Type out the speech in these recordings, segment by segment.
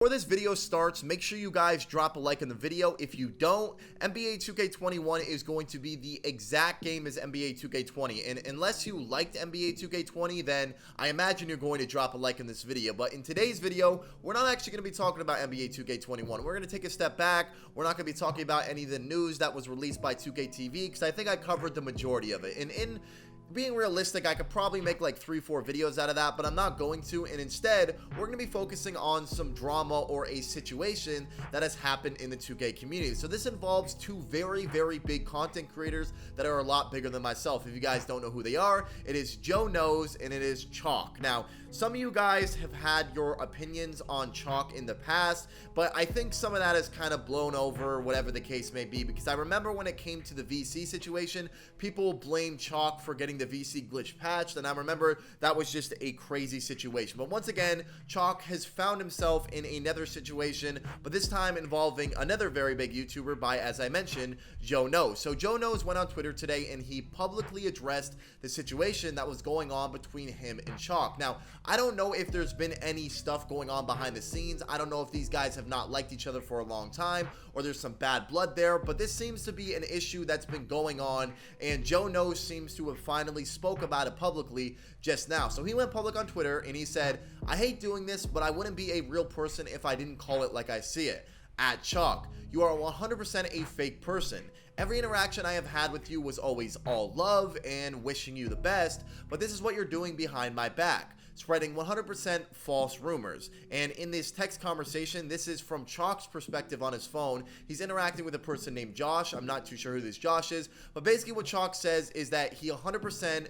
Before this video starts, make sure you guys drop a like on the video. If you don't, NBA 2K21 is going to be the exact game as NBA 2K20. And unless you liked NBA 2K20, then I imagine you're going to drop a like in this video. But in today's video, we're not actually going to be talking about NBA 2K21. We're going to take a step back. We're not going to be talking about any of the news that was released by 2K TV because I think I covered the majority of it. And in being realistic, I could probably make like 3-4 videos out of that, but I'm not going to. And instead, we're going to be focusing on some drama or a situation that has happened in the 2K community. So this involves two very, very big content creators that are a lot bigger than myself. If you guys don't know who they are, it is Joe Knows and it is Choc. Now, some of you guys have had your opinions on Choc in the past, but I think some of that is kind of blown over, whatever the case may be, because I remember when it came to the VC situation, people blamed Choc for getting the VC glitch patched, and I remember that was just a crazy situation. But once again, Choc has found himself in another situation, but this time involving another very big YouTuber by, as I mentioned, Joe Knows. So Joe Knows went on Twitter today and he publicly addressed the situation that was going on between him and Choc. Now, I don't know if there's been any stuff going on behind the scenes. I don't know if these guys have not liked each other for a long time or there's some bad blood there, but this seems to be an issue that's been going on, and Joe Knows seems to have finally spoke about it publicly just now. So he went public on Twitter and he said, "I hate doing this, but I wouldn't be a real person if I didn't call it like I see it. At Choc, you are 100% a fake person. Every interaction I have had with you was always all love and wishing you the best, but this is what you're doing behind my back, spreading 100% false rumors." And in this text conversation, this is from Choc's perspective on his phone. He's interacting with a person named Josh. I'm not too sure who this Josh is, but basically what Choc says is that he 100%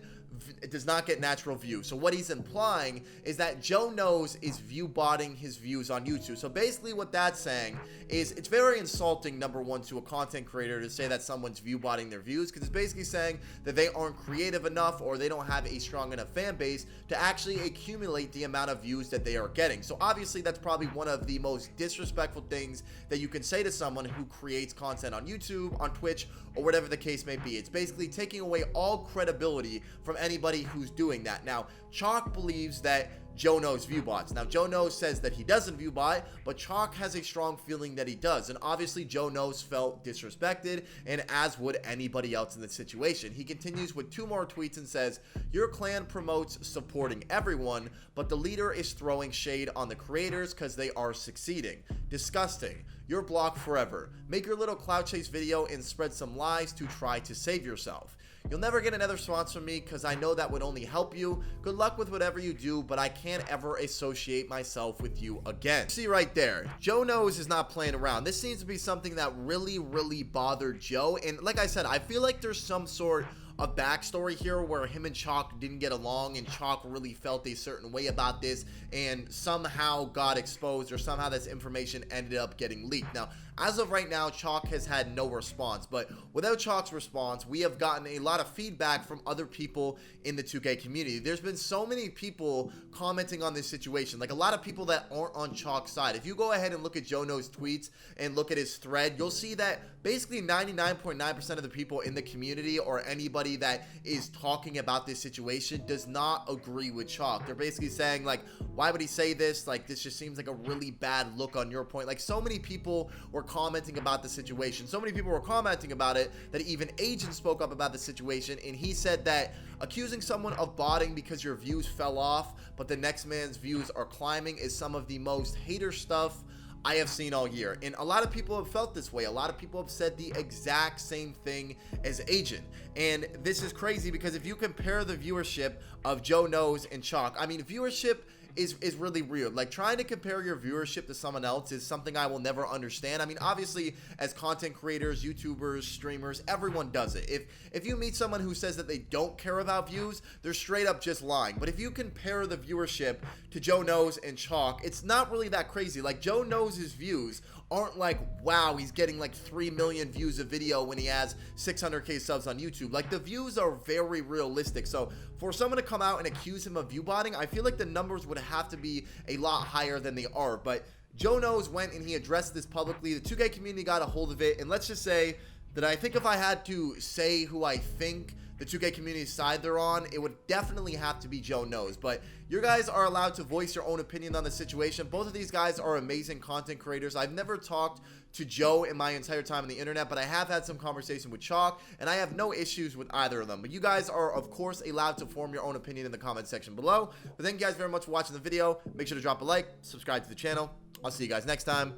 does not get natural views. So what he's implying is that Joe Knows is view botting his views on YouTube. So basically what that's saying is it's very insulting, number one, to a content creator to say that someone's view botting their views, because it's basically saying that they aren't creative enough or they don't have a strong enough fan base to actually accumulate the amount of views that they are getting. So obviously that's probably one of the most disrespectful things that you can say to someone who creates content on YouTube, on Twitch, or whatever the case may be. It's basically taking away all credibility from anybody who's doing that. Now, Choc believes that Joe Knows view bots. Now, Joe Knows says that he doesn't view bot, but Choc has a strong feeling that he does. And obviously, Joe Knows felt disrespected, and as would anybody else in the situation. He continues with 2 more tweets and says, "Your clan promotes supporting everyone, but the leader is throwing shade on the creators because they are succeeding. Disgusting. You're blocked forever. Make your little clout chase video and spread some lies to try to save yourself. You'll never get another response from me because I know that would only help you. Good luck with whatever you do, but I can't ever associate myself with you again." See right there, Joe Knows is not playing around. This seems to be something that really bothered Joe. And like I said, I feel like there's some sort of backstory here where him and Choc didn't get along and Choc really felt a certain way about this and somehow got exposed, or somehow this information ended up getting leaked. Now, as of right now, Choc has had no response, but without Choc's response, we have gotten a lot of feedback from other people in the 2K community. There's been so many people commenting on this situation, like a lot of people that aren't on Choc's side. If you go ahead and look at Joe Knows tweets and look at his thread, you'll see that basically 99.9% of the people in the community or anybody that is talking about this situation does not agree with Choc. They're basically saying, like, why would he say this? Like, this just seems like a really bad look on your point. Like, so many people were commenting about the situation. So many people were commenting about it that even Agent spoke up about the situation, and he said that accusing someone of botting because your views fell off but the next man's views are climbing is some of the most hater stuff I have seen all year. And a lot of people have felt this way. A lot of people have said the exact same thing as Agent. And this is crazy because if you compare the viewership of Joe Knows and Choc, I mean, viewership is really weird. Like, trying to compare your viewership to someone else is something I will never understand. I mean, obviously, as content creators, YouTubers, streamers, everyone does it. If you meet someone who says that they don't care about views, they're straight up just lying. But if you compare the viewership to Joe Knows and Choc, it's not really that crazy. Like, Joe Knows his views aren't like, wow, he's getting like 3 million views a video when he has 600k subs on YouTube. Like, the views are very realistic. So for someone to come out and accuse him of view botting, I feel like the numbers would have to be a lot higher than they are. But Joe Knows went and he addressed this publicly. The 2K community got a hold of it, and let's just say that I think if I had to say who I think the 2K community's side they're on, it would definitely have to be Joe Knows. But you guys are allowed to voice your own opinion on the situation. Both of these guys are amazing content creators. I've never talked to Joe in my entire time on the internet, but I have had some conversation with Choc, and I have no issues with either of them. But you guys are, of course, allowed to form your own opinion in the comment section below. But thank you guys very much for watching the video. Make sure to drop a like, subscribe to the channel. I'll see you guys next time.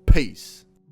Peace.